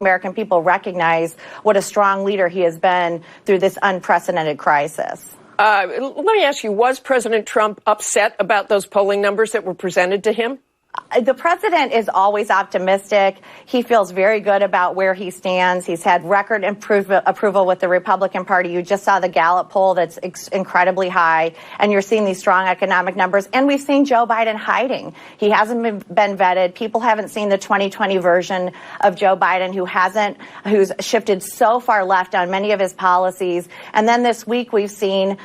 American people recognize what a strong leader he has been through this unprecedented crisis. Let me ask you, was President Trump upset about those polling numbers that were presented to him? The president is always optimistic. He feels very good about where he stands. He's had record approval with the Republican Party. You just saw the Gallup poll that's incredibly high, and you're seeing these strong economic numbers. And we've seen Joe Biden hiding. He hasn't been vetted. People haven't seen the 2020 version of Joe Biden, who's shifted so far left on many of his policies. And then this week we've seen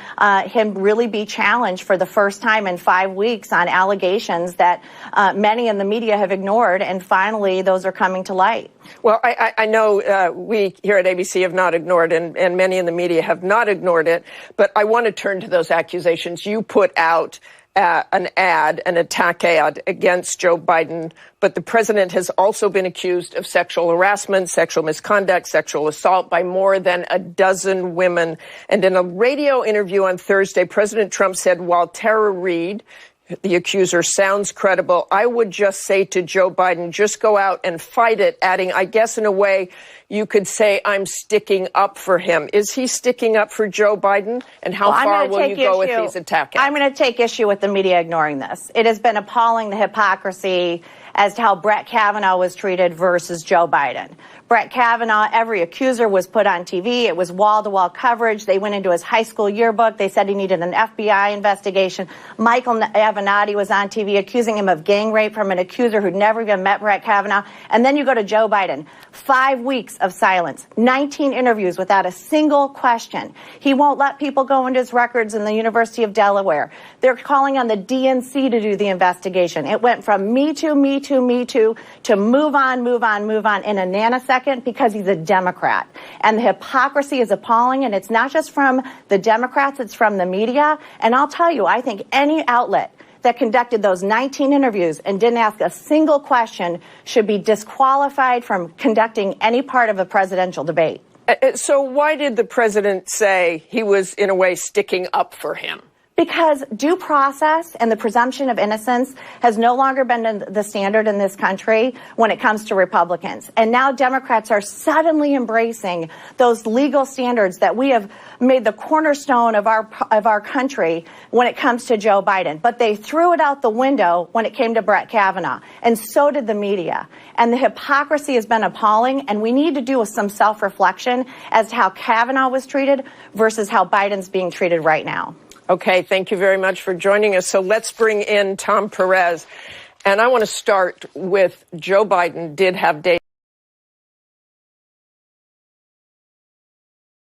him really be challenged for the first time in 5 weeks on allegations that many in the media have ignored, and finally those are coming to light. Well, I know we here at ABC have not ignored, and many in the media have not ignored it, but I want to turn to those accusations. You put out an attack ad against Joe Biden, but the president has also been accused of sexual harassment, sexual misconduct, sexual assault by more than a dozen women. And in a radio interview on Thursday, President Trump said, while Tara Reade, the accuser, sounds credible, I would just say to Joe Biden, just go out and fight it, adding, I guess in a way you could say I'm sticking up for him. Is he sticking up for Joe Biden? And how far will you go with these attacks? I'm going to take issue with the media ignoring this. It has been appalling, the hypocrisy as to how Brett Kavanaugh was treated versus Joe Biden. Brett Kavanaugh, every accuser was put on TV. It was wall-to-wall coverage. They went into his high school yearbook. They said he needed an FBI investigation. Michael Avenatti was on TV accusing him of gang rape from an accuser who'd never even met Brett Kavanaugh. And then you go to Joe Biden. 5 weeks of silence, 19 interviews without a single question. He won't let people go into his records in the University of Delaware. They're calling on the DNC to do the investigation. It went from me too, me too, me too, to move on, move on, move on in a nanosecond because he's a Democrat. And the hypocrisy is appalling, and it's not just from the Democrats, it's from the media. And I'll tell you, I think any outlet that conducted those 19 interviews and didn't ask a single question should be disqualified from conducting any part of a presidential debate. So why did the president say he was, in a way, sticking up for him? Because due process and the presumption of innocence has no longer been the standard in this country when it comes to Republicans. And now Democrats are suddenly embracing those legal standards that we have made the cornerstone of our country when it comes to Joe Biden. But they threw it out the window when it came to Brett Kavanaugh. And so did the media. And the hypocrisy has been appalling. And we need to do some self-reflection as to how Kavanaugh was treated versus how Biden's being treated right now. Okay, thank you very much for joining us. So let's bring in Tom Perez. And I want to start with Joe Biden did have days